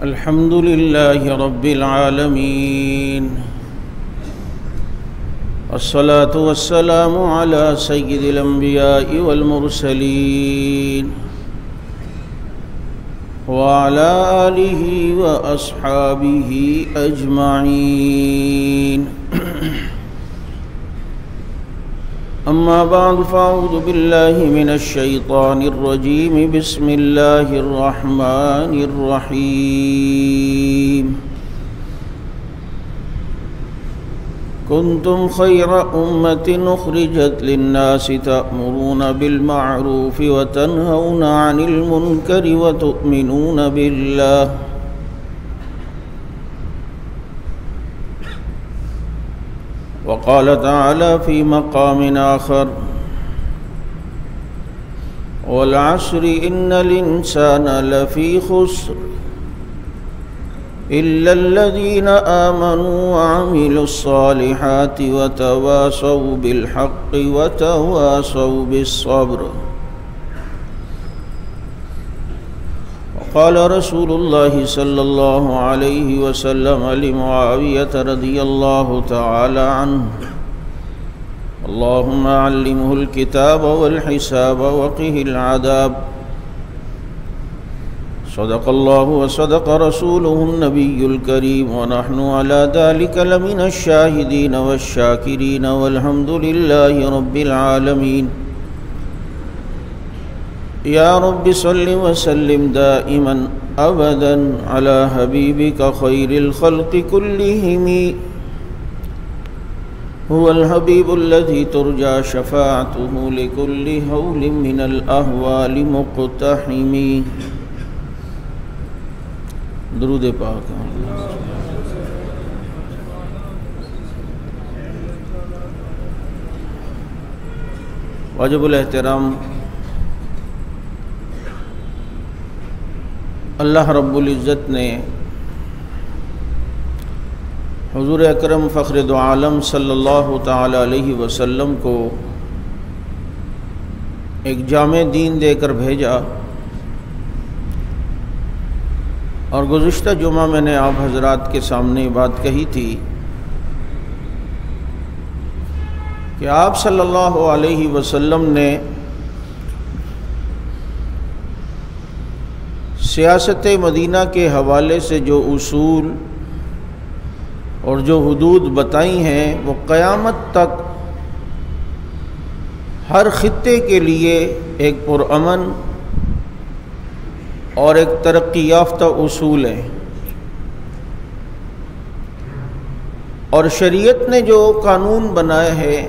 الحمد لله رب العالمين، والصلاة والسلام على سيد الأنبياء والمرسلين وعلى آله وأصحابه أجمعين. أما بعد، فأعوذ بالله من الشيطان الرجيم. بسم الله الرحمن الرحيم. كنتم خير أمة أخرجت للناس تأمرون بالمعروف وتنهون عن المنكر وتؤمنون بالله. وقال تعالى في مقام آخر: والعصر إن الإنسان لفي خسر إلا الذين آمنوا وعملوا الصالحات وتواصوا بالحق وتواصوا بالصبر. قال رسول الله صلى الله عليه وسلم لمعاوية رضي الله تعالى عنه: اللهم علمه الكتاب والحساب وقه العذاب. صدق الله وصدق رسوله النبي الكريم، ونحن على ذلك لمن الشاهدين والشاكرين، والحمد لله رب العالمين. یا رب صل وسلم دائما ابدا على حبیبک خیر الخلق كلهم. هو الحبیب الذي ترجى شفاعته لكل هول من الاهوال مقتحم. درود پاک. واجب الاحترام اللہ رب العزت نے حضور اکرم فخر دو عالم صلی اللہ تعالی علیہ وسلم کو ایک جامع دین دے کر بھیجا، اور گزشتہ جمعہ میں نے آپ حضرات کے سامنے بات کہی تھی کہ آپ صلی اللہ علیہ وسلم نے سیاست مدینہ کے حوالے سے جو اصول اور جو حدود بتائی ہیں، وہ قیامت تک ہر خطے کے لیے ایک پرامن اور ایک ترقی یافتہ اصول ہیں. اور شریعت نے جو قانون بنائے ہیں،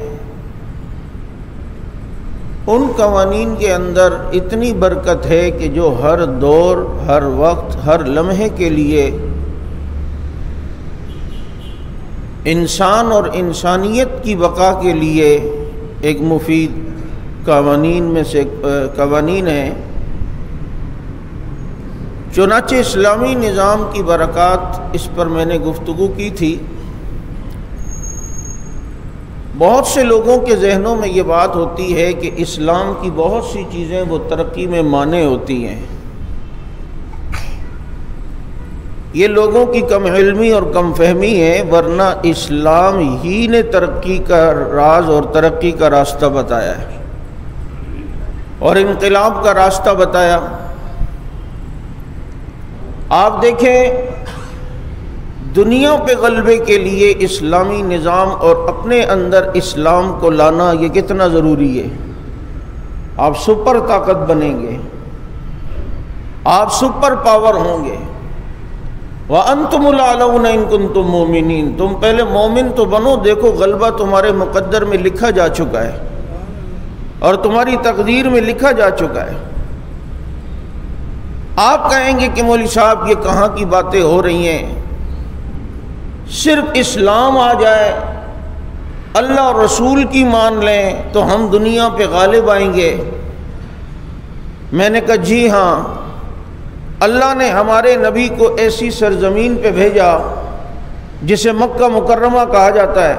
ان قوانین کے اندر اتنی برکت ہے کہ جو ہر دور، ہر وقت، ہر لمحے کے لیے انسان اور انسانیت کی بقا کے لیے ایک مفید قوانین میں سے قوانین ہیں. چنانچہ اسلامی نظام کی برکات، اس پر میں نے گفتگو کی تھی. بہت سے لوگوں کے ذہنوں میں یہ بات ہوتی ہے کہ اسلام کی بہت سی چیزیں وہ ترقی میں مانع ہوتی ہیں. یہ لوگوں کی کم علمی اور کم فہمی ہے، ورنہ اسلام ہی نے ترقی کا راز اور ترقی کا راستہ بتایا ہے اور انقلاب کا راستہ بتایا. آپ دیکھیں، دنیا پہ غلبے کے لیے اسلامی نظام اور اپنے اندر اسلام کو لانا یہ کتنا ضروری ہے. آپ سپر طاقت بنیں گے، آپ سپر پاور ہوں گے. وَأَنْتُمُ الْأَعْلَوْنَ إِن كُنتُم مُؤْمِنِينَ. تم پہلے مومن تو بنو، دیکھو غلبہ تمہارے مقدر میں لکھا جا چکا ہے اور تمہاری تقدیر میں لکھا جا چکا ہے. آپ کہیں گے کہ مولوی صاحب یہ کہاں کی باتیں ہو رہی ہیں، صرف اسلام آ جائے، اللہ اور رسول کی مان لیں تو ہم دنیا پہ غالب آئیں گے. میں نے کہا جی ہاں، اللہ نے ہمارے نبی کو ایسی سرزمین پہ بھیجا جسے مکہ مکرمہ کہا جاتا ہے،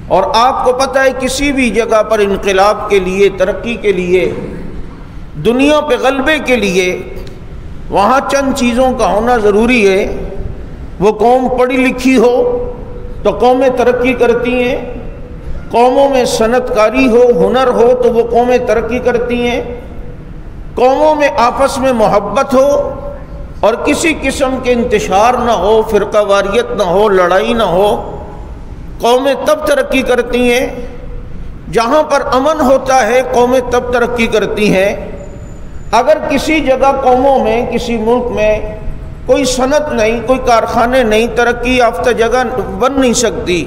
اور آپ کو پتہ ہے کسی بھی جگہ پر انقلاب کے لیے، ترقی کے لیے، دنیا پہ غلبے کے لیے وہاں چند چیزوں کا ہونا ضروری ہے۔ وہ قوم پڑھی لکھی ہو تو قومیں ترقی کرتی ہیں، قوموں میں صنعت کاری ہو، ہنر ہو تو وہ قومیں ترقی کرتی ہیں، قوموں میں آپس میں محبت ہو اور کسی قسم کے انتشار نہ ہو، فرقہ واریت نہ ہو، لڑائی نہ ہو، قومیں تب ترقی کرتی ہیں۔ جہاں پر امن ہوتا ہے قومیں تب ترقی کرتی ہیں۔ اگر کسی جگہ قوموں میں، کسی ملک میں کوئی صنعت نہیں، کوئی کارخانے نہیں، ترقی یافتہ جگہ بن نہیں سکتی۔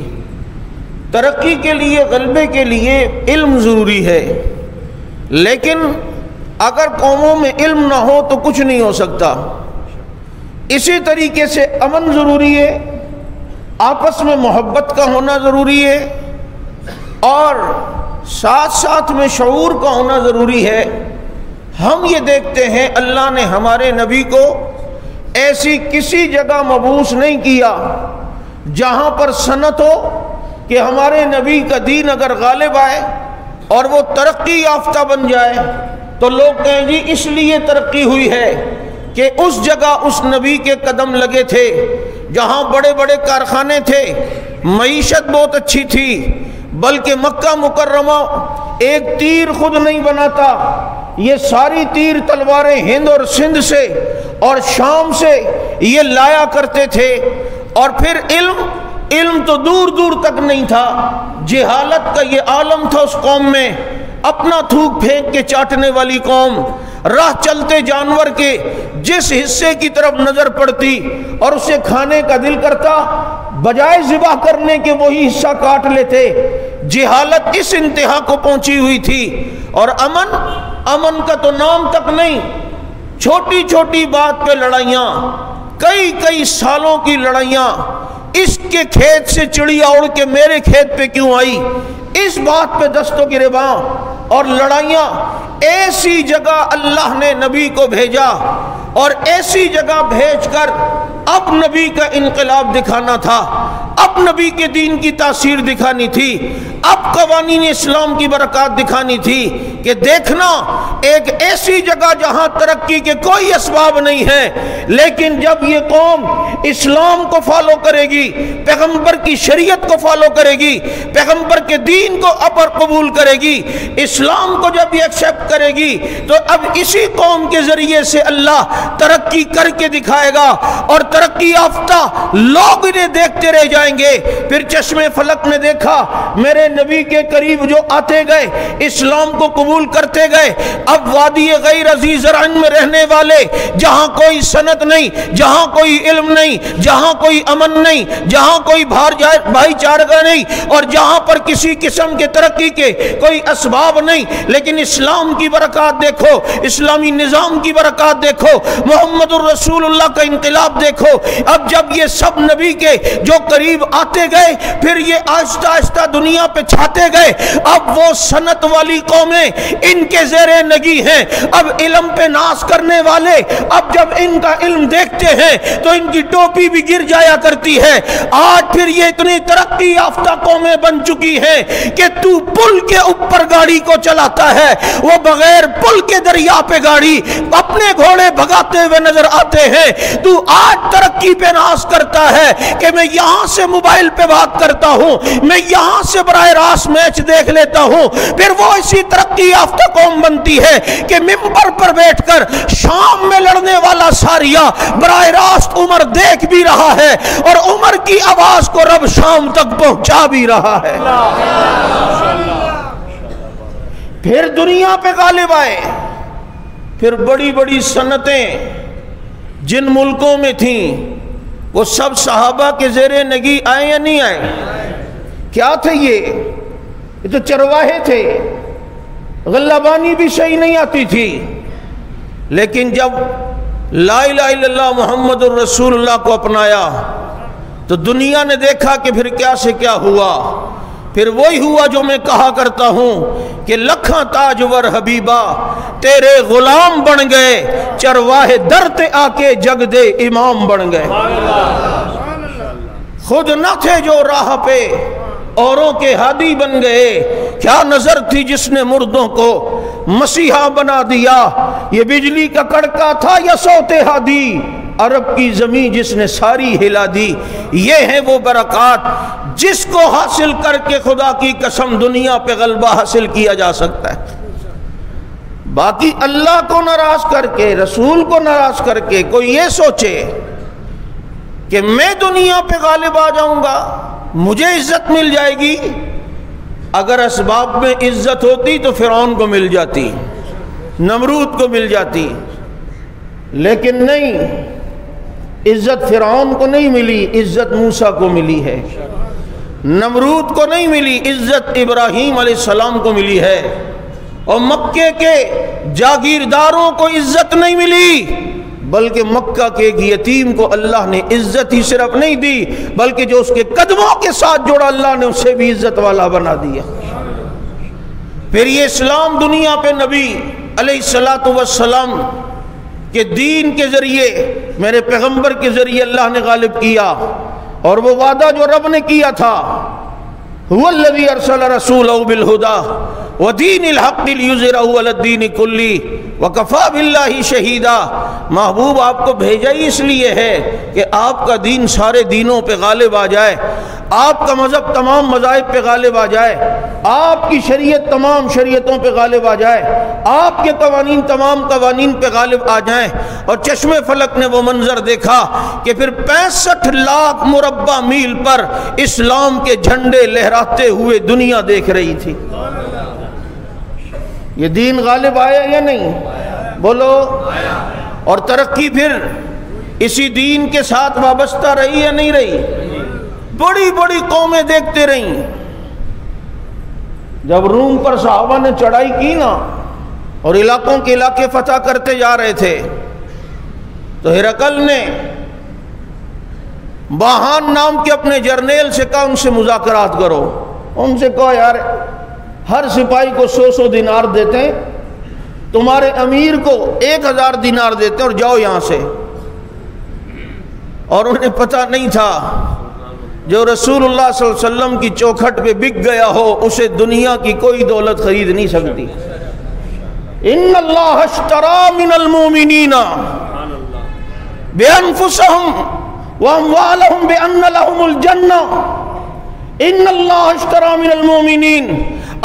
ترقی کے لیے، غلبے کے لیے علم ضروری ہے، لیکن اگر قوموں میں علم نہ ہو تو کچھ نہیں ہو سکتا۔ اسی طریقے سے امن ضروری ہے، آپس میں محبت کا ہونا ضروری ہے، اور ساتھ ساتھ میں شعور کا ہونا ضروری ہے۔ ہم یہ دیکھتے ہیں اللہ نے ہمارے نبی کو ایسی کسی جگہ مبعوث نہیں کیا جہاں پر صنعت ہو کہ ہمارے نبی کا دین اگر غالب آئے اور وہ ترقی یافتہ بن جائے تو لوگ کہیں جی اس لیے ترقی ہوئی ہے کہ اس جگہ اس نبی کے قدم لگے تھے، جہاں بڑے بڑے کارخانے تھے، معیشت بہت اچھی تھی، بلکہ مکہ مکرمہ ایک تیر خود نہیں بناتا، یہ ساری تیر تلواریں ہند اور سندھ سے اور شام سے یہ لایا کرتے تھے۔ اور پھر علم تو دور دور تک نہیں تھا، جہالت کا یہ عالم تھا اس قوم میں، اپنا تھوک پھینک کے چاٹنے والی قوم، راہ چلتے جانور کے جس حصے کی طرف نظر پڑتی اور اسے کھانے کا دل کرتا، بجائے ذبح کرنے کے وہی حصہ کاٹ لیتے۔ جہالت اس انتہا کو پہنچی ہوئی تھی، اور امن کا تو نام تک نہیں، چھوٹی چھوٹی بات پہ لڑائیاں، کئی سالوں کی لڑائیاں، اس کے کھیت سے چڑیا اڑ کے میرے کھیت پہ کیوں آئی، اس بات پہ دست و گریباں اور لڑائیاں۔ ایسی جگہ اللہ نے نبی کو بھیجا، اور ایسی جگہ بھیج کر اب نبی کا انقلاب دکھانا تھا، اب نبی کے دین کی تاثیر دکھانی تھی، اب قوانین اسلام کی برکات دکھانی تھی کہ دیکھنا ایک ایسی جگہ جہاں ترقی کے کوئی اسباب نہیں ہیں، لیکن جب یہ قوم اسلام کو فالو کرے گی، پیغمبر کی شریعت کو فالو کرے گی، پیغمبر کے دین کو اپر قبول کرے گی، اسلام کو جب یہ ایکسیپٹ کرے گی، تو اب اسی قوم کے ذریعے سے اللہ ترقی کر کے دکھائے گا، اور ترقی یافتہ لوگ انہیں دیکھتے رہ جائیں گے۔ پھر چشم فلک نے دیکھا میرے نبی کے قریب جو آتے گئے، اسلام کو قبول کرتے گئے، اب وادی غیر عزیز زرعن میں رہنے والے، جہاں کوئی صنعت نہیں، جہاں کوئی علم نہیں، جہاں کوئی امن نہیں، جہاں کوئی بھائی چارگاہ نہیں، اور جہاں پر کسی قسم کے ترقی کے کوئی اسباب نہیں، لیکن اسلام کی برکات دیکھو، اسلامی نظام کی برکات دیکھو، محمد الرسول اللہ کا انقلاب دیکھو۔ اب جب یہ سب نبی کے جو قریب آتے گئے، پھر یہ آہستہ آہستہ دنیا پہ چھاتے گئے، اب وہ صنعت والی قومیں ان کے زیر نگی ہیں، اب علم پہ ناز کرنے والے اب جب ان کا علم دیکھتے ہیں تو ان کی ٹوپی بھی گر جایا کرتی ہے۔ آج پھر یہ اتنی ترقی یافتہ قومیں بن چکی ہیں کہ تو پل کے اوپر گاڑی کو چلاتا ہے، وہ بغیر پل کے دریا پہ گاڑی اپنے گھوڑے بھگاتے ہوئے نظر آتے ہیں۔ تو آج ترقی پہ ناز کرتا ہے کہ میں یہاں سے موبائل پہ بات کرتا ہوں، میں یہاں سے براہ راست میچ دیکھ لیتا ہوں۔ پھر وہ اسی ترقی یافتہ قوم بنتی ہے کہ ممبر پر بیٹھ کر شام میں لڑنے والا ساریہ براہ راست عمر دیکھ بھی رہا ہے، اور عمر کی آواز کو رب شام تک پہنچا بھی رہا ہے۔ پھر دنیا پہ غالب آئے، پھر بڑی بڑی صنعتیں جن ملکوں میں تھیں وہ سب صحابہ کے زیر نگی آئے یا نہیں آئے؟ کیا تھے یہ تو چرواہے تھے، غلہ بانی بھی صحیح نہیں آتی تھی، لیکن جب لا الہ الا اللہ محمد الرسول اللہ کو اپنایا تو دنیا نے دیکھا کہ پھر کیا سے کیا ہوا۔ پھر وہی ہوا جو میں کہا کرتا ہوں کہ لکھاں تاجور حبیبہ تیرے غلام بن گئے، چرواہے درتے آ کے جگ دے امام بن گئے۔ خود نہ تھے جو راہ پہ، اوروں کے ہادی بن گئے۔ کیا نظر تھی جس نے مردوں کو مسیحا بنا دیا، یہ بجلی کا کڑکا تھا یا صوت ہادی، عرب کی زمین جس نے ساری ہلا دی۔ یہ ہیں وہ برکات جس کو حاصل کر کے خدا کی قسم دنیا پہ غلبہ حاصل کیا جا سکتا ہے۔ باقی اللہ کو ناراض کر کے، رسول کو ناراض کر کے کوئی یہ سوچے کہ میں دنیا پہ غالب آ جاؤں گا، مجھے عزت مل جائے گی، اگر اسباب میں عزت ہوتی تو فرعون کو مل جاتی، نمرود کو مل جاتی، لیکن نہیں، عزت فرعون کو نہیں ملی، عزت موسیٰ کو ملی ہے۔ نمرود کو نہیں ملی، عزت ابراہیم علیہ السلام کو ملی ہے۔ اور مکے کے جاگیرداروں کو عزت نہیں ملی، بلکہ مکہ کے ایک یتیم کو اللہ نے عزت ہی صرف نہیں دی، بلکہ جو اس کے قدموں کے ساتھ جوڑا اللہ نے اسے بھی عزت والا بنا دیا۔ پھر یہ اسلام دنیا پہ نبی علیہ السلام کے دین کے ذریعے، میرے پیغمبر کے ذریعے اللہ نے غالب کیا، اور وہ وعدہ جو رب نے کیا تھا، هو الذی ارسل رسولہ بالہدی ودین الحق لیظہرہ علی الدین کلہ وکفی باللہ شہیدا۔ محبوب آپ کو بھیجا ہی اس لیے ہے کہ آپ کا دین سارے دینوں پہ غالب آ جائے، آپ کا مذہب تمام مذاہب پہ غالب آ جائے، آپ کی شریعت تمام شریعتوں پہ غالب آ جائے، آپ کے قوانین تمام قوانین پہ غالب آ جائیں۔ اور چشم فلک نے وہ منظر دیکھا کہ پھر 65 لاکھ مربع میل پر اسلام کے جھنڈے لہراتے ہوئے دنیا دیکھ رہی تھی۔ یہ دین غالب آیا یا نہیں؟ بولو۔ اور ترقی پھر اسی دین کے ساتھ وابستہ رہی یا نہیں رہی؟ بڑی بڑی قومیں دیکھتے رہیں۔ جب روم پر صحابہ نے چڑھائی کی نا اور علاقوں کے علاقے فتح کرتے جا رہے تھے، تو ہرقل نے باہان نام کے اپنے جرنیل سے کہا ان سے مذاکرات کرو۔ ان سے کہو یار ہر سپاہی کو 100 دینار دیتے ہیں، تمہارے امیر کو 1000 دینار دیتے ہیں، اور جاؤ یہاں سے۔ اور انہیں پتہ نہیں تھا جو رسول اللہ صلی اللہ علیہ وسلم کی چوکھٹ پہ بک گیا ہو اسے دنیا کی کوئی دولت خرید نہیں سکتی۔ ان اللہ اشتری من المؤمنین بانفسہم واموالہم بان لہم الجنہ۔ ان اللہ اشتری من المؤمنین،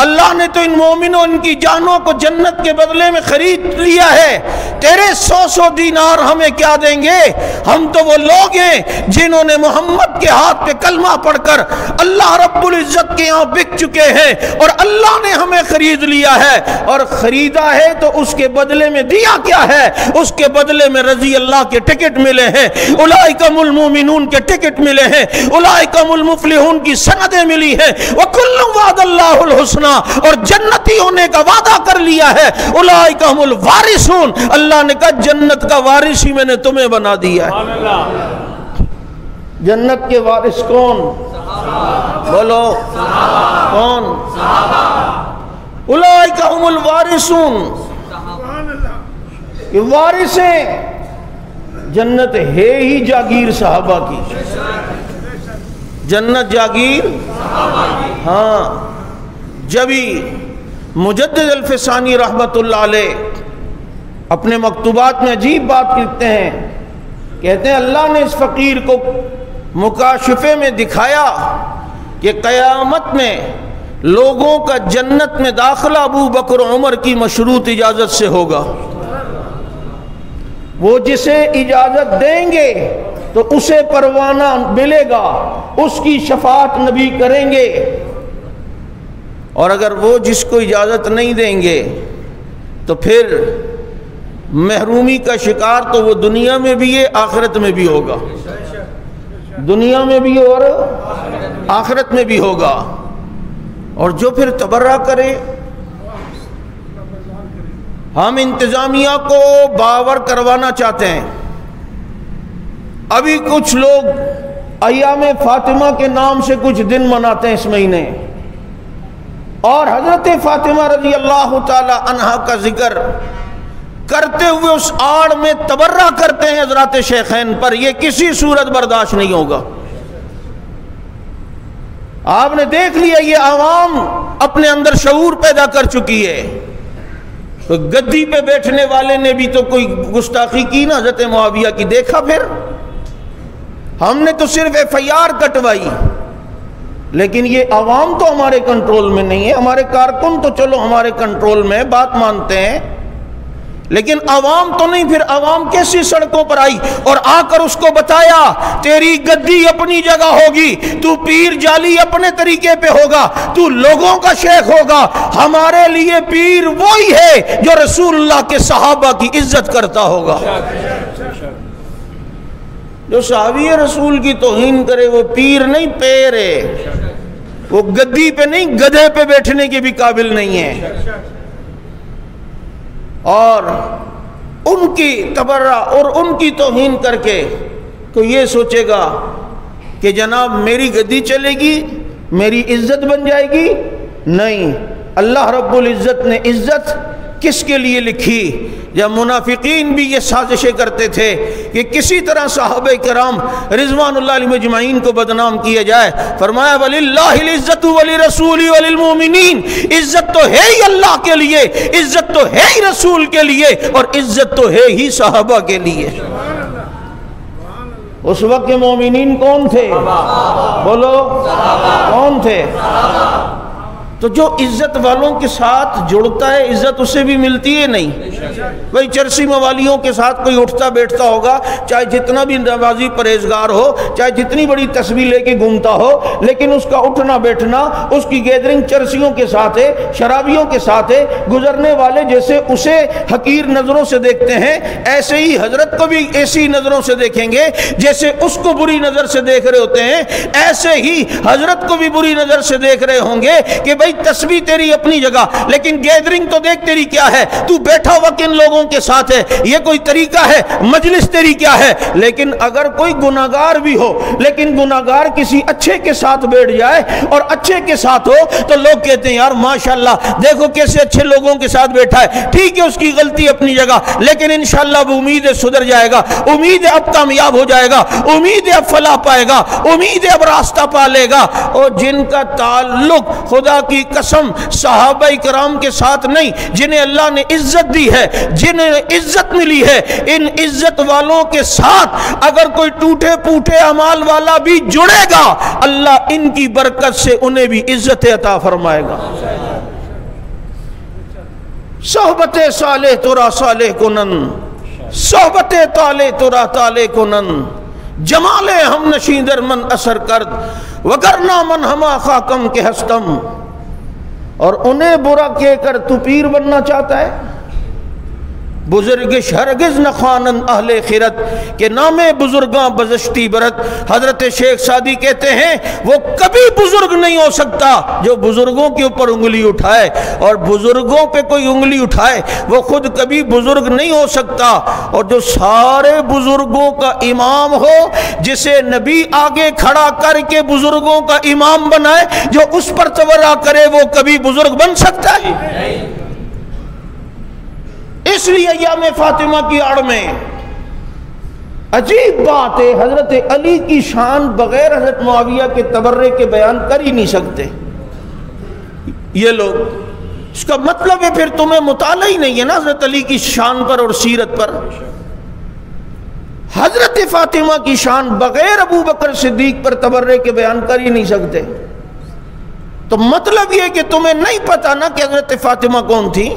اللہ نے تو ان مومنوں ان کی جانوں کو جنت کے بدلے میں خرید لیا ہے۔ تیرے 100 دینار ہمیں کیا دیں گے؟ ہم تو وہ لوگ ہیں جنہوں نے محمد کے ہاتھ پہ کلمہ پڑھ کر اللہ رب العزت کے یہاں بک چکے ہیں، اور اللہ نے ہمیں خرید لیا ہے۔ اور خریدا ہے تو اس کے بدلے میں دیا کیا ہے؟ اس کے بدلے میں رضی اللہ کے ٹکٹ ملے ہیں، اولئک هم المؤمنون کے ٹکٹ ملے ہیں، اولئک هم المفلحون کی سندیں ملی ہیں، وَكُلٌّ وَعَدَ اللَّهُ الْحُسْنَى، اور جنتی ہونے کا وعدہ کر لیا ہے، اولئک هم الوارثون، اللہ نے کہا جنت کا وارث ہی میں نے تمہیں بنا دیا ہے۔ جنت کے وارث کون؟ بولو کون؟ اولئک هم الوارثون، یہ وارث ہیں۔ جنت ہے ہی جاگیر صحابہ کی، جنت جاگیر، ہاں۔ جبھی مجدد الفسانی رحمت اللہ علیہ اپنے مکتوبات میں عجیب بات لکھتے ہیں، کہتے ہیں اللہ نے اس فقیر کو مکاشفے میں دکھایا کہ قیامت میں لوگوں کا جنت میں داخلہ ابو بکر عمر کی مشروط اجازت سے ہوگا۔ وہ جسے اجازت دیں گے تو اسے پروانہ ملے گا، اس کی شفاعت نبی کریں گے، اور اگر وہ جس کو اجازت نہیں دیں گے تو پھر محرومی کا شکار تو وہ دنیا میں بھی ہے، آخرت میں بھی ہوگا، دنیا میں بھی اور آخرت میں بھی ہوگا۔ اور جو پھر تبرہ کرے، ہم انتظامیہ کو باور کروانا چاہتے ہیں۔ ابھی کچھ لوگ ایام فاطمہ کے نام سے کچھ دن مناتے ہیں اس مہینے، اور حضرت فاطمہ رضی اللہ تعالی عنہا کا ذکر کرتے ہوئے اس آڑ میں تبرہ کرتے ہیں حضرات شیخین پر۔ یہ کسی صورت برداشت نہیں ہوگا۔ آپ نے دیکھ لیا یہ عوام اپنے اندر شعور پیدا کر چکی ہے تو گدی پہ بیٹھنے والے نے بھی تو کوئی گستاخی کی نا حضرت معاویہ کی، دیکھا پھر ہم نے تو صرف FIR کٹوائی، لیکن یہ عوام تو ہمارے کنٹرول میں نہیں ہے. ہمارے کارکن تو چلو ہمارے کنٹرول میں، بات مانتے ہیں، لیکن عوام تو نہیں. پھر عوام کیسی سڑکوں پر آئی اور آ کر اس کو بتایا تیری گدی اپنی جگہ ہوگی، تو پیر جعلی اپنے طریقے پہ ہوگا، تو لوگوں کا شیخ ہوگا. ہمارے لیے پیر وہی ہے جو رسول اللہ کے صحابہ کی عزت کرتا ہوگا. جو صحابی رسول کی توہین کرے وہ پیر نہیں، پیر ہے. وہ گدی پہ نہیں، گدھے پہ بیٹھنے کے بھی قابل نہیں ہے. اور ان کی تبرہ اور ان کی توہین کر کے تو یہ سوچے گا کہ جناب میری گدی چلے گی، میری عزت بن جائے گی. نہیں، اللہ رب العزت نے عزت کس کے لیے لکھی؟ جب منافقین بھی یہ سازشیں کرتے تھے کہ کسی طرح صحابہ کرام رضوان اللہ علیہ مجمعین کو بدنام کیا جائے، فرمایا وَلِلَّهِ الْعِزَّةُ وَلِرَسُولِهِ وَلِلْمُؤْمِنِينَ. عزت تو ہے ہی اللہ کے لیے، عزت تو ہے ہی رسول کے لیے، اور عزت تو ہے ہی صحابہ کے لیے. اس وقت کے مومنین کون تھے؟ بولو کون تھے؟ تو جو عزت والوں کے ساتھ جڑتا ہے عزت اسے بھی ملتی ہے نہیں. بھئی چرسی موالیوں کے ساتھ کوئی اٹھتا بیٹھتا ہوگا، چاہے جتنا بھی نمازی پرہیزگار ہو، چاہے جتنی بڑی تسبیح لے کے گھومتا ہو، لیکن اس کا اٹھنا بیٹھنا، اس کی گیدرنگ چرسیوں کے ساتھ ہے، شرابیوں کے ساتھ ہے. گزرنے والے جیسے اسے حقیر نظروں سے دیکھتے ہیں، ایسے ہی حضرت کو بھی ایسی نظروں سے دیکھیں گے جیسے اس کو بری نظر سے دیکھ رہے ہوتے ہیں. ایسے ہی حضرت کو بھی بری نظر سے دیکھ رہے ہوں گے کہ بھئی تسبیح تیری اپنی جگہ، لیکن گیدرنگ تو دیکھ تیری کیا ہے، تو بیٹھا ہوا کن لوگوں کے ساتھ ہے، یہ کوئی طریقہ ہے، مجلس تیری کیا ہے. لیکن اگر کوئی گناہگار بھی ہو، لیکن گناہگار کسی اچھے کے ساتھ بیٹھ جائے اور اچھے کے ساتھ ہو، تو لوگ کہتے ہیں یار ماشاءاللہ دیکھو کیسے اچھے لوگوں کے ساتھ بیٹھا ہے. ٹھیک ہے اس کی غلطی اپنی جگہ، لیکن انشاءاللہ اب امید ہے سدھر جائے گا، امید ہے اب کامیاب ہو جائے گا، امید ہے اب فلاح پائے گا، امید ہے اب راستہ پا لے گا. اور جن کا تعلق خدا کی قسم صحابہ کرام کے ساتھ نہیں، جنہیں اللہ نے عزت دی ہے، جنہیں عزت ملی ہے، ان عزت والوں کے ساتھ اگر کوئی ٹوٹے پوٹے اعمال والا بھی جڑے گا، اللہ ان کی برکت سے انہیں بھی عزت عطا فرمائے گا. صحبت صالح ترا صالح کنن، صحبت طالع ترا طالع کنن، جمال ہم نشین در من اثر کرد وگرنا من ہما خاکم کے ہستم. اور انہیں برا کہہ کر تو پیر بننا چاہتا ہے؟ بزرگش ہرگز نہ خوانند اہل خیرت، کہ نام بزرگاں بزشتی برت. حضرت شیخ سعدی کہتے ہیں وہ کبھی بزرگ نہیں ہو سکتا جو بزرگوں کے اوپر انگلی اٹھائے، اور بزرگوں پہ کوئی انگلی اٹھائے وہ خود کبھی بزرگ نہیں ہو سکتا. اور جو سارے بزرگوں کا امام ہو، جسے نبی آگے کھڑا کر کے بزرگوں کا امام بنائے، جو اس پر تورا کرے وہ کبھی بزرگ بن سکتا ہے؟ اس لیے ایام فاطمہ کی آڑ میں عجیب بات ہے، حضرت علی کی شان بغیر حضرت معاویہ کے تبرے کے بیان کر ہی نہیں سکتے یہ لوگ. اس کا مطلب ہے پھر تمہیں مطالعہ ہی نہیں ہے نا حضرت علی کی شان پر اور سیرت پر. حضرت فاطمہ کی شان بغیر ابو بکر صدیق پر تبرے کے بیان کر ہی نہیں سکتے. تو مطلب یہ کہ تمہیں نہیں پتا نا کہ حضرت فاطمہ کون تھی،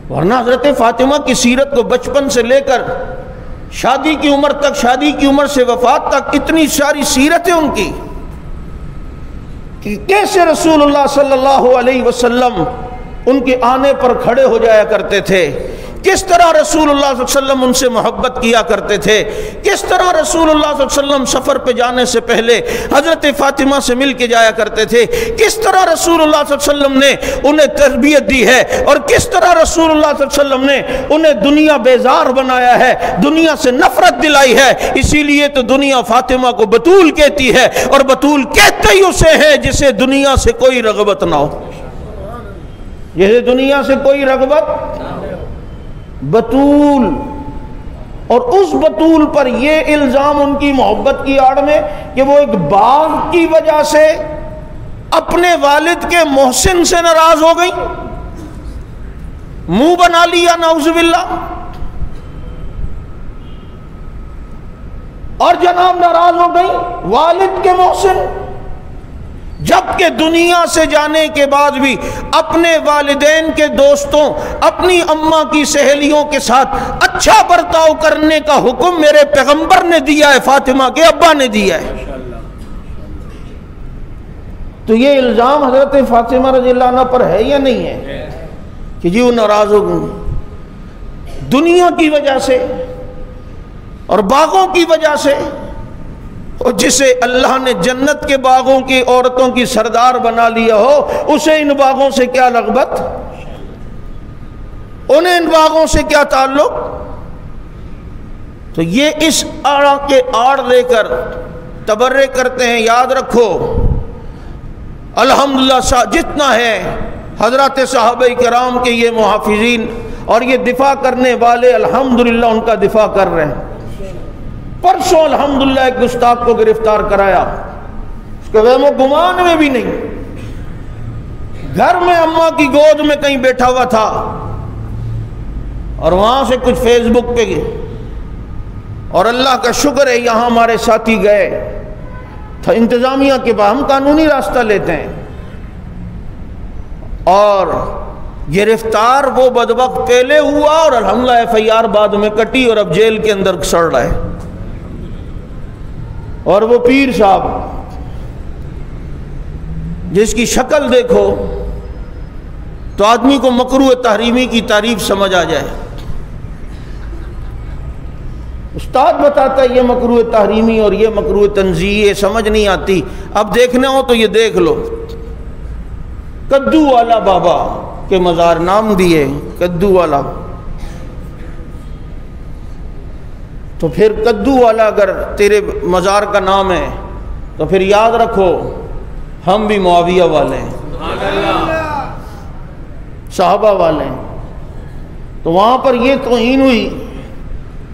ورنہ حضرت فاطمہ کی سیرت کو بچپن سے لے کر شادی کی عمر تک، شادی کی عمر سے وفات تک اتنی ساری سیرتیں ان کی، کہ کیسے رسول اللہ صلی اللہ علیہ وسلم ان کے آنے پر کھڑے ہو جایا کرتے تھے، کس طرح رسول اللہ صلی اللہ علیہ وسلم ان سے محبت کیا کرتے تھے، کس طرح رسول اللہ صلی اللہ علیہ وسلم سفر پہ جانے سے پہلے حضرت فاطمہ سے مل کے جایا کرتے تھے، کس طرح رسول اللہ صلی اللہ علیہ وسلم نے انہیں تربیت دی ہے، اور کس طرح رسول اللہ صلی اللہ علیہ وسلم نے انہیں دنیا بیزار بنایا ہے، دنیا سے نفرت دلائی ہے. اسی لیے تو دنیا فاطمہ کو بطول کہتی ہے، اور بطول کہتے ہی اسے ہے جسے دنیا سے کوئی رغبت نہ ہو، جسے دنیا سے کوئی رغبت بطول. اور اس بطول پر یہ الزام ان کی محبت کی آڑ میں کہ وہ ایک باغ کی وجہ سے اپنے والد کے محسن سے ناراض ہو گئی. منہ بنا لیا نعوذ باللہ، اور جناب ناراض ہو گئی والد کے محسن، جبکہ دنیا سے جانے کے بعد بھی اپنے والدین کے دوستوں، اپنی اماں کی سہیلیوں کے ساتھ اچھا برتاؤ کرنے کا حکم میرے پیغمبر نے دیا ہے، فاطمہ کے ابا نے دیا ہے۔ تو یہ الزام حضرت فاطمہ رضی اللہ عنہ پر ہے یا نہیں ہے کہ جی وہ ناراض ہو گئی دنیا کی وجہ سے اور باغوں کی وجہ سے، اور جسے اللہ نے جنت کے باغوں کی عورتوں کی سردار بنا لیا ہو اسے ان باغوں سے کیا رغبت، انہیں ان باغوں سے کیا تعلق؟ تو یہ اس آڑ کے آڑ لے کر تبرے کرتے ہیں۔ یاد رکھو الحمدللہ جتنا ہے حضرات صحابہ کرام کے یہ محافظین اور یہ دفاع کرنے والے الحمدللہ ان کا دفاع کر رہے ہیں۔ پرسوں الحمدللہ ایک گستاخ کو گرفتار کرایا، اس کے وہم و گمان میں بھی نہیں، گھر میں اماں کی گود میں کہیں بیٹھا ہوا تھا اور وہاں سے کچھ فیس بک پہ گئے، اور اللہ کا شکر ہے یہاں ہمارے ساتھی گئے تھا انتظامیہ کے بعد، ہم قانونی راستہ لیتے ہیں، اور گرفتار وہ بدبخت پہلے ہوا اور الحمدللہ FIR بعد میں کٹی اور اب جیل کے اندر سڑ رہا ہے۔ اور وہ پیر صاحب جس کی شکل دیکھو تو آدمی کو مکروہ تحریمی کی تعریف سمجھ آ جائے، استاد بتاتا ہے یہ مکروہ تحریمی اور یہ مکروہ تنزیہی، سمجھ نہیں آتی، اب دیکھنا ہو تو یہ دیکھ لو۔ کدو والا بابا کے مزار نام دیے کدو والا، تو پھر کدو والا اگر تیرے مزار کا نام ہے تو پھر یاد رکھو ہم بھی معاویہ والے ہیں، صحابہ والے ہیں۔ تو وہاں پر یہ توہین ہوئی،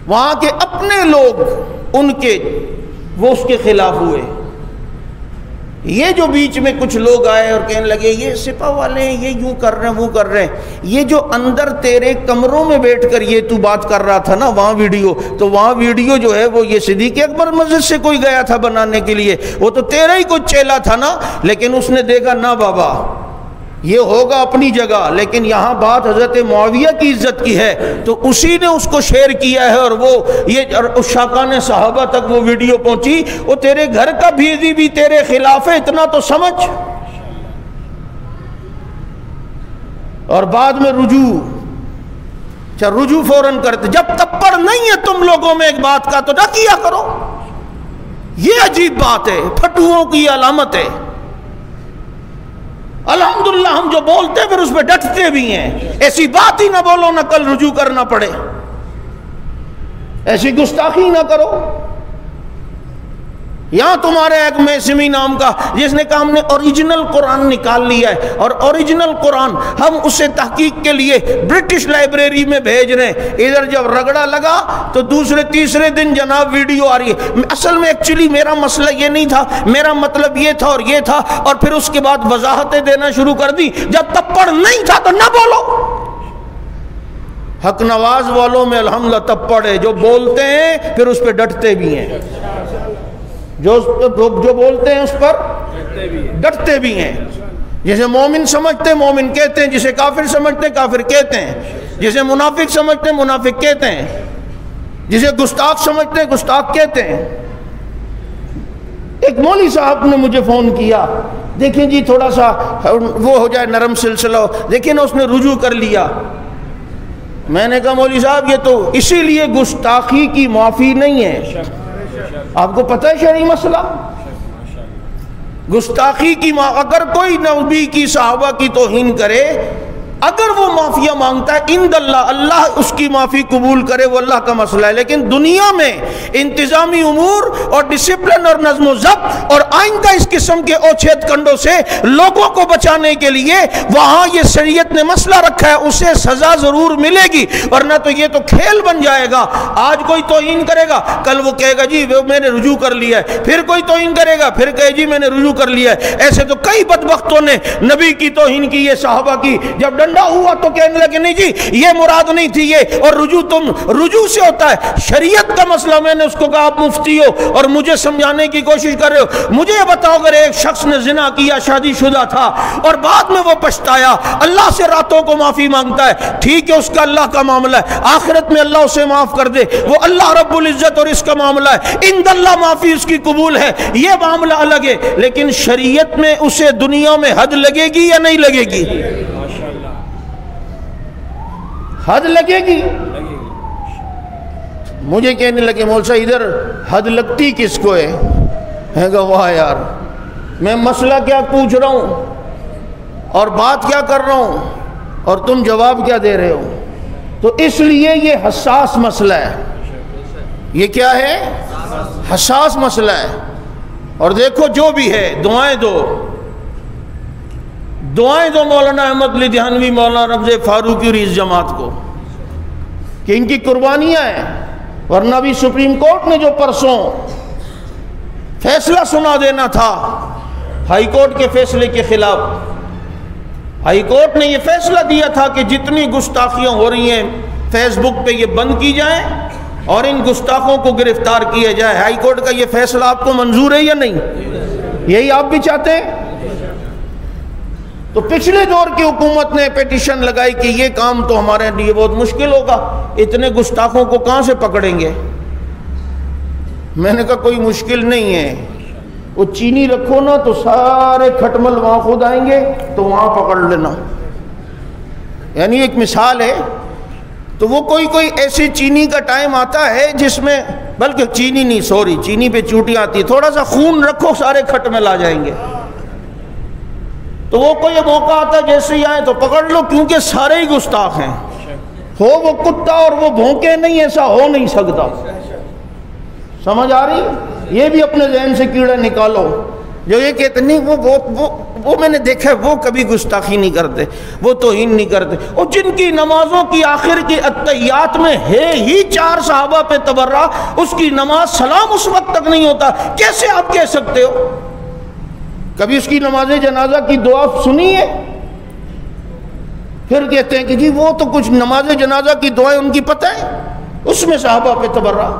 وہاں کے اپنے لوگ ان کے وہ اس کے خلاف ہوئے۔ یہ جو بیچ میں کچھ لوگ آئے اور کہنے لگے یہ سپاہ والے ہیں، یہ یوں کر رہے ہیں وہ کر رہے ہیں، یہ جو اندر تیرے کمروں میں بیٹھ کر یہ تو بات کر رہا تھا نا وہاں ویڈیو، تو وہاں ویڈیو جو ہے وہ یہ صدیق اکبر مسجد سے کوئی گیا تھا بنانے کے لیے، وہ تو تیرا ہی کچھ چیلا تھا نا، لیکن اس نے دیکھا نہ بابا یہ ہوگا اپنی جگہ، لیکن یہاں بات حضرت معاویہ کی عزت کی ہے، تو اسی نے اس کو شیئر کیا ہے، اور وہ یہ عشاقان صحابہ تک وہ ویڈیو پہنچی، وہ تیرے گھر کا بھیجی بھی تیرے خلاف ہے، اتنا تو سمجھ۔ اور بعد میں رجوع فوراً کرتے، جب تپڑ نہیں ہے تم لوگوں میں ایک بات کا تو نہ کیا کرو، یہ عجیب بات ہے، پھٹوؤں کی علامت ہے۔ الحمدللہ ہم جو بولتے ہیں پھر اس پہ ڈٹتے بھی ہیں، ایسی بات ہی نہ بولو نہ کل رجوع کرنا پڑے، ایسی گستاخی نہ کرو۔ یہاں تمہارے ایک میسمی نام کا جس نے کہا ہم نے اوریجنل قرآن نکال لیا ہے، اور اوریجنل قرآن ہم اسے تحقیق کے لیے برٹش لائبریری میں بھیج رہے ہیں، ادھر جب رگڑا لگا تو دوسرے تیسرے دن جناب ویڈیو آ رہی ہے۔ اصل میں ایکچولی میرا مسئلہ یہ نہیں تھا، میرا مطلب یہ تھا اور یہ تھا، اور پھر اس کے بعد وضاحتیں دینا شروع کر دی۔ جب تپڑ نہیں تھا تو نہ بولو۔ حق نواز والوں میں الحمدللہ تپڑ ہے، جو بولتے ہیں پھر اس پہ ڈٹتے بھی ہیں، جو بولتے ہیں اس پر ڈٹتے بھی ہیں۔ جسے مومن سمجھتے ہیں مومن کہتے ہیں، جسے کافر سمجھتے ہیں کافر کہتے ہیں، جسے منافق سمجھتے ہیں منافق کہتے ہیں، جسے گستاخ سمجھتے ہیں گستاخ کہتے ہیں۔ ایک مولوی صاحب نے مجھے فون کیا، دیکھیں جی تھوڑا سا وہ ہو جائے نرم سلسلہ، دیکھیں نا اس نے رجوع کر لیا۔ میں نے کہا مولوی صاحب یہ تو اسی لیے گستاخی کی معافی نہیں ہے، آپ کو پتہ ہے شرعی مسئلہ گستاخی کی اگر کوئی نبی کی صحابہ کی توہین کرے، اگر وہ معافیہ مانگتا ہے عند اللہ، اللہ اس کی معافی قبول کرے، وہ اللہ کا مسئلہ ہے، لیکن دنیا میں انتظامی امور اور ڈسپلن اور نظم و ضبط اور آئندہ اس قسم کے اوچھیت کنڈوں سے لوگوں کو بچانے کے لیے وہاں یہ شریعت نے مسئلہ رکھا ہے، اسے سزا ضرور ملے گی، ورنہ تو یہ تو کھیل بن جائے گا۔ آج کوئی توہین کرے گا، کل وہ کہے گا جی میں نے رجوع کر لیا ہے، پھر کوئی توہین کرے گا، پھر کہے جی میں نے رجوع کر لیا ہے۔ ایسے تو کئی بدبختوں نے نبی کی توہین کی ہے، صحابہ کی، جب ٹھنڈا ہوا تو کہنے لگے نہیں جی یہ مراد نہیں تھی یہ، اور رجوع سے ہوتا ہے، شریعت کا مسئلہ میں نے اس کو کہا آپ مفتی ہو اور مجھے سمجھانے کی کوشش کر رہے ہو، مجھے یہ بتاؤ اگر ایک شخص نے زنا کیا، شادی شدہ تھا اور بعد میں وہ پچھتایا، اللہ سے راتوں کو معافی مانگتا ہے، ٹھیک ہے اس کا اللہ کا معاملہ ہے، آخرت میں اللہ اسے معاف کر دے، وہ اللہ رب العزت اور اس کا معاملہ ہے، عند اللہ معافی اس کی قبول ہے، یہ معاملہ الگ ہے، لیکن شریعت میں اسے دنیا میں حد لگے گی یا نہیں لگے گی؟ حد لگے گی؟ مجھے کہنے لگے مول صاحب ادھر حد لگتی کس کو ہے؟ میں کہا واہ یار، میں مسئلہ کیا پوچھ رہا ہوں اور بات کیا کر رہا ہوں اور تم جواب کیا دے رہے ہو؟ تو اس لیے یہ حساس مسئلہ ہے، یہ کیا ہے؟ حساس مسئلہ ہے۔ اور دیکھو جو بھی ہے دعائیں دو مولانا احمد لدھیانوی، مولانا رمض فاروقی اور اس جماعت کو کہ ان کی قربانیاں ہیں، ورنہ بھی سپریم کورٹ نے جو پرسوں فیصلہ سنا دینا تھا ہائی کورٹ کے فیصلے کے خلاف، ہائی کورٹ نے یہ فیصلہ دیا تھا کہ جتنی گستاخیاں ہو رہی ہیں فیس بک پہ یہ بند کی جائیں اور ان گستاخوں کو گرفتار کیا جائے۔ ہائی کورٹ کا یہ فیصلہ آپ کو منظور ہے یا نہیں؟ یہی آپ بھی چاہتے ہیں؟ تو پچھلے دور کی حکومت نے پیٹیشن لگائی کہ یہ کام تو ہمارے لیے بہت مشکل ہوگا، اتنے گستاخوں کو کہاں سے پکڑیں گے؟ میں نے کہا کوئی مشکل نہیں ہے، وہ چینی رکھو نا تو سارے کھٹمل وہاں خود آئیں گے تو وہاں پکڑ لینا، یعنی ایک مثال ہے۔ تو وہ کوئی ایسی چینی کا ٹائم آتا ہے جس میں، بلکہ چینی نہیں، سوری چینی پہ چوٹی آتی ہے، تھوڑا سا خون رکھو سارے کھٹمل آ جائیں گے۔ تو وہ کوئی موقع آتا ہے جیسے ہی آئے تو پکڑ لو، کیونکہ سارے ہی گستاخ ہیں، ہو وہ کتا اور وہ بھونکے نہیں، ایسا ہو نہیں سکتا۔ سمجھ آ رہی؟ یہ بھی اپنے ذہن سے کیڑے نکالو جو یہ کہتے نہیں وہ میں نے دیکھا ہے وہ کبھی گستاخی نہیں کرتے، وہ توہین نہیں کرتے، اور جن کی نمازوں کی آخر کی اتحیات میں ہے ہی 4 صحابہ پہ تبرہ، اس کی نماز سلام اس وقت تک نہیں ہوتا، کیسے آپ کہہ سکتے ہو؟ کبھی اس کی نماز جنازہ کی دعا سنی ہے؟ پھر کہتے ہیں کہ جی وہ تو کچھ نماز جنازہ کی دعائیں ان کی پتہ ہے، اس میں صحابہ پہ تبرہ۔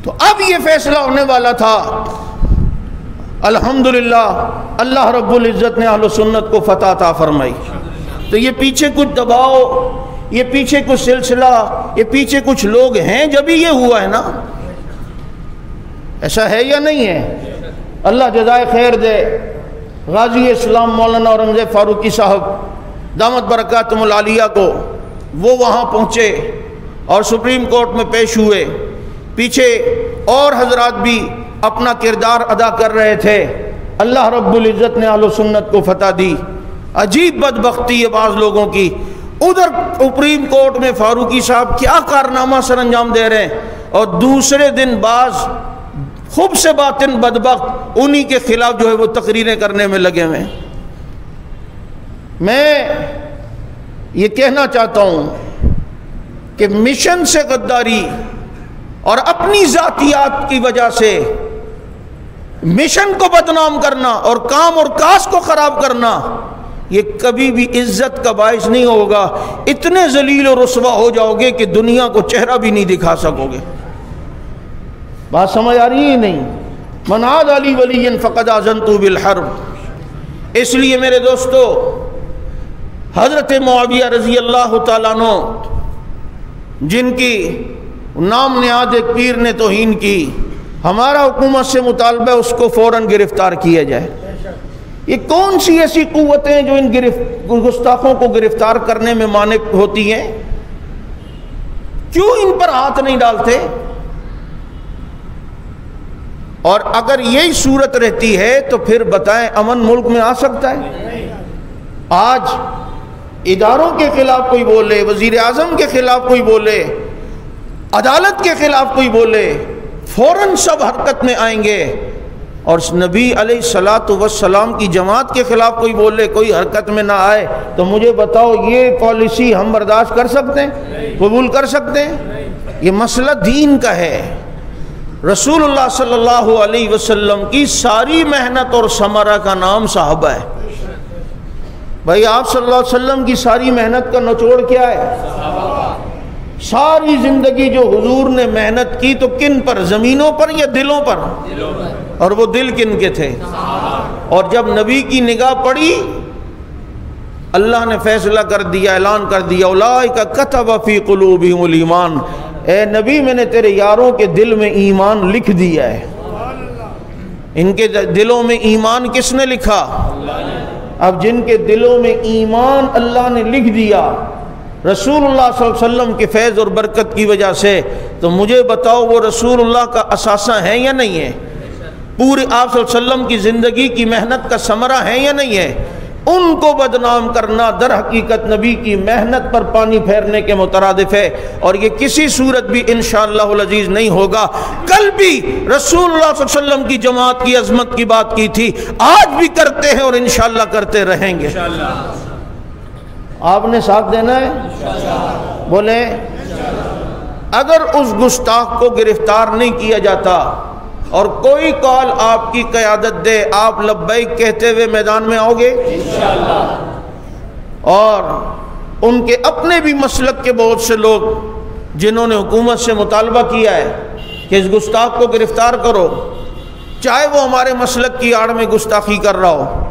تو اب یہ فیصلہ ہونے والا تھا، الحمدللہ اللہ رب العزت نے اہل سنت کو فتح عطا فرمائی۔ تو یہ پیچھے کچھ دباؤ، یہ پیچھے کچھ سلسلہ، یہ پیچھے کچھ لوگ ہیں جبھی یہ ہوا ہے نا، ایسا ہے یا نہیں ہے؟ اللہ جزائے خیر دے غازی اسلام مولانا اورنگزیب فاروقی صاحب دامت برکاتہم العالیہ کو، وہ وہاں پہنچے اور سپریم کورٹ میں پیش ہوئے، پیچھے اور حضرات بھی اپنا کردار ادا کر رہے تھے، اللہ رب العزت نے اہل سنت کو فتح دی۔ عجیب بدبختی ہے بعض لوگوں کی، ادھر سپریم کورٹ میں فاروقی صاحب کیا کارنامہ سر انجام دے رہے ہیں، اور دوسرے دن بعض خوب سے باطن بدبخت انہی کے خلاف جو ہے وہ تقریریں کرنے میں لگے ہوئے ہیں۔ میں یہ کہنا چاہتا ہوں کہ مشن سے غداری اور اپنی ذاتیات کی وجہ سے مشن کو بدنام کرنا اور کام اور کاج کو خراب کرنا، یہ کبھی بھی عزت کا باعث نہیں ہوگا، اتنے ذلیل و رسوا ہو جاؤ گے کہ دنیا کو چہرہ بھی نہیں دکھا سکو گے۔ بات سمجھ آ رہی ہے نہیں؟ من عاد علی ولی فقد آذنت بالحرب۔ اس لیے میرے دوستو، حضرت معاویہ رضی اللہ تعالیٰ عنہ جن کی نام نہاد ایک پیر نے توہین کی، ہمارا حکومت سے مطالبہ اس کو فوراً گرفتار کیا جائے۔ یہ کون سی ایسی قوتیں جو ان گستاخوں کو گرفتار کرنے میں مانع ہوتی ہیں؟ کیوں ان پر ہاتھ نہیں ڈالتے؟ اور اگر یہی صورت رہتی ہے تو پھر بتائیں امن ملک میں آ سکتا ہے؟ آج اداروں کے خلاف کوئی بولے، وزیر اعظم کے خلاف کوئی بولے، عدالت کے خلاف کوئی بولے، فوراً سب حرکت میں آئیں گے، اور نبی علیہ الصلاۃ والسلام کی جماعت کے خلاف کوئی بولے، کوئی حرکت میں نہ آئے، تو مجھے بتاؤ یہ پالیسی ہم برداشت کر سکتے ہیں؟ قبول کر سکتے ہیں؟ یہ مسئلہ دین کا ہے۔ رسول اللہ صلی اللہ علیہ وسلم کی ساری محنت اور ثمرہ کا نام صحابہ ہے۔ بھائی آپ صلی اللہ علیہ وسلم کی ساری محنت کا نچوڑ کیا ہے؟ ساری زندگی جو حضور نے محنت کی تو کن پر؟ زمینوں پر یا دلوں پر؟ اور وہ دل کن کے تھے؟ اور جب نبی کی نگاہ پڑی اللہ نے فیصلہ کر دیا، اعلان کر دیا اولئک کتب فی قلوبہم الایمان، اے نبی میں نے تیرے یاروں کے دل میں ایمان لکھ دیا ہے۔ ان کے دلوں میں ایمان کس نے لکھا؟ اب جن کے دلوں میں ایمان اللہ نے لکھ دیا رسول اللہ صلی اللہ علیہ وسلم کے فیض اور برکت کی وجہ سے، تو مجھے بتاؤ وہ رسول اللہ کا اثاثہ ہے یا نہیں ہے؟ پورے آپ صلی اللہ علیہ وسلم کی زندگی کی محنت کا ثمرہ ہے یا نہیں ہے؟ ان کو بدنام کرنا در حقیقت نبی کی محنت پر پانی پھیرنے کے مترادف ہے، اور یہ کسی صورت بھی انشاءاللہ العزیز نہیں ہوگا۔ کل بھی رسول اللہ صلی اللہ علیہ وسلم کی جماعت کی عظمت کی بات کی تھی، آج بھی کرتے ہیں اور انشاءاللہ کرتے رہیں گے۔ آپ نے ساتھ دینا ہے؟ بولے اگر اس گستاخ کو گرفتار نہیں کیا جاتا اور کوئی کال آپ کی قیادت دے، آپ لبیک کہتے ہوئے میدان میں آؤ گے انشاءاللہ؟ اور ان کے اپنے بھی مسلک کے بہت سے لوگ جنہوں نے حکومت سے مطالبہ کیا ہے کہ اس گستاخ کو گرفتار کرو، چاہے وہ ہمارے مسلک کی آڑ میں گستاخی کر رہا ہو۔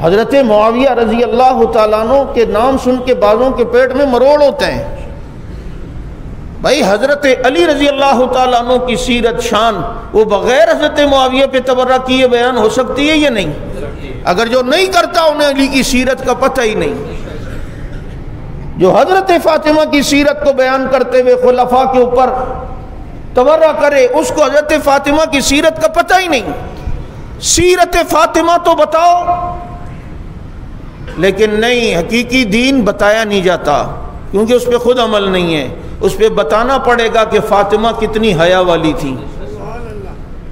حضرت معاویہ رضی اللہ تعالیٰ عنہ کے نام سن کے بعضوں کے پیٹ میں مروڑ ہوتے ہیں۔ بھائی حضرت علی رضی اللہ تعالیٰ عنہ کی سیرت شان وہ بغیر حضرت معاویہ پہ تبرہ کیے بیان ہو سکتی ہے یا نہیں؟ اگر جو نہیں کرتا انہیں علی کی سیرت کا پتہ ہی نہیں۔ جو حضرت فاطمہ کی سیرت کو بیان کرتے ہوئے خلفاء کے اوپر تبرہ کرے اس کو حضرت فاطمہ کی سیرت کا پتہ ہی نہیں۔ سیرت فاطمہ تو بتاؤ، لیکن نہیں، حقیقی دین بتایا نہیں جاتا کیونکہ اس پہ خود عمل نہیں ہے۔ اس پہ بتانا پڑے گا کہ فاطمہ کتنی حیا والی تھی،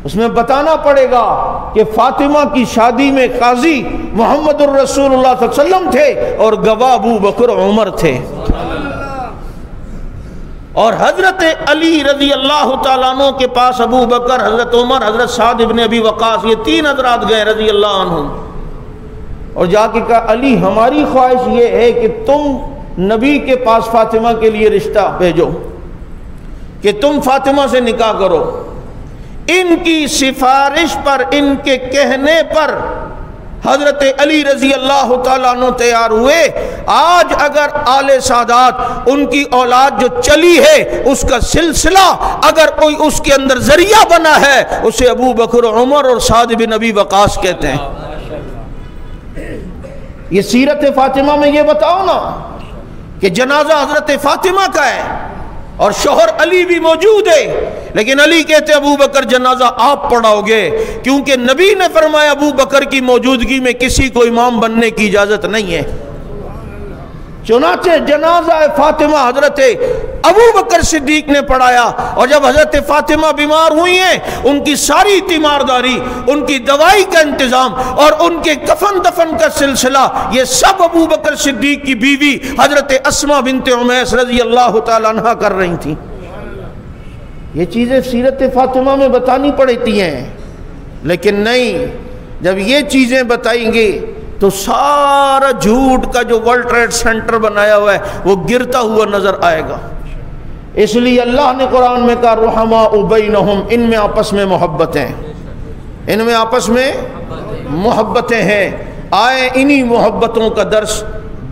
اس میں بتانا پڑے گا کہ فاطمہ کی شادی میں قاضی محمد الرسول اللہ صلی اللہ علیہ وسلم تھے اور گواہ ابو بکر عمر تھے، اور حضرت علی رضی اللہ تعالیٰ عنہ کے پاس ابو بکر، حضرت عمر، حضرت سعد ابن ابی وقاص، یہ تین حضرات گئے رضی اللہ عنہ، اور جا کے کہا علی ہماری خواہش یہ ہے کہ تم نبی کے پاس فاطمہ کے لیے رشتہ بھیجو کہ تم فاطمہ سے نکاح کرو۔ ان کی سفارش پر، ان کے کہنے پر حضرت علی رضی اللہ تعالیٰ عنہ تیار ہوئے۔ آج اگر آل سادات ان کی اولاد جو چلی ہے اس کا سلسلہ اگر کوئی اس کے اندر ذریعہ بنا ہے اسے ابو بکر عمر اور سعد بن ابی وقاص کہتے ہیں۔ یہ سیرت فاطمہ میں یہ بتاؤ نا کہ جنازہ حضرت فاطمہ کا ہے اور شوہر علی بھی موجود ہے، لیکن علی کہتے ابو بکر جنازہ آپ پڑھاؤ گے، کیونکہ نبی نے فرمایا ابو بکر کی موجودگی میں کسی کو امام بننے کی اجازت نہیں ہے۔ چنانچہ جنازہ فاطمہ حضرت ابو بکر صدیق نے پڑھایا، اور جب حضرت فاطمہ بیمار ہوئی ہیں ان کی ساری تیمارداری، ان کی دوائی کا انتظام اور ان کے کفن دفن کا سلسلہ یہ سب ابو بکر صدیق کی بیوی حضرت اسماء بنت عمیس رضی اللہ تعالیٰ عنہ کر رہی تھیں۔ یہ چیزیں سیرت فاطمہ میں بتانی پڑتی ہیں، لیکن نہیں، جب یہ چیزیں بتائیں گے تو سارا جھوٹ کا جو ورلڈ ٹریڈ سینٹر بنایا ہوا ہے وہ گرتا ہوا نظر آئے گا۔ اس لیے اللہ نے قرآن میں کہا رحماء بینہم، ان میں آپس میں محبتیں، ان میں آپس میں محبتیں ہیں۔ آئے انہی محبتوں کا درس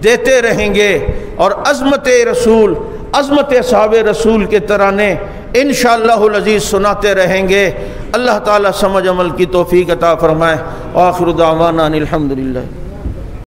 دیتے رہیں گے اور عظمت رسول، عظمت اصحاب رسول کے ترانے انشاءاللہ العزیز سناتے رہیں گے۔ اللہ تعالیٰ سمجھ عمل کی توفیق عطا فرمائے۔ آخر دعوانا الحمدللہ۔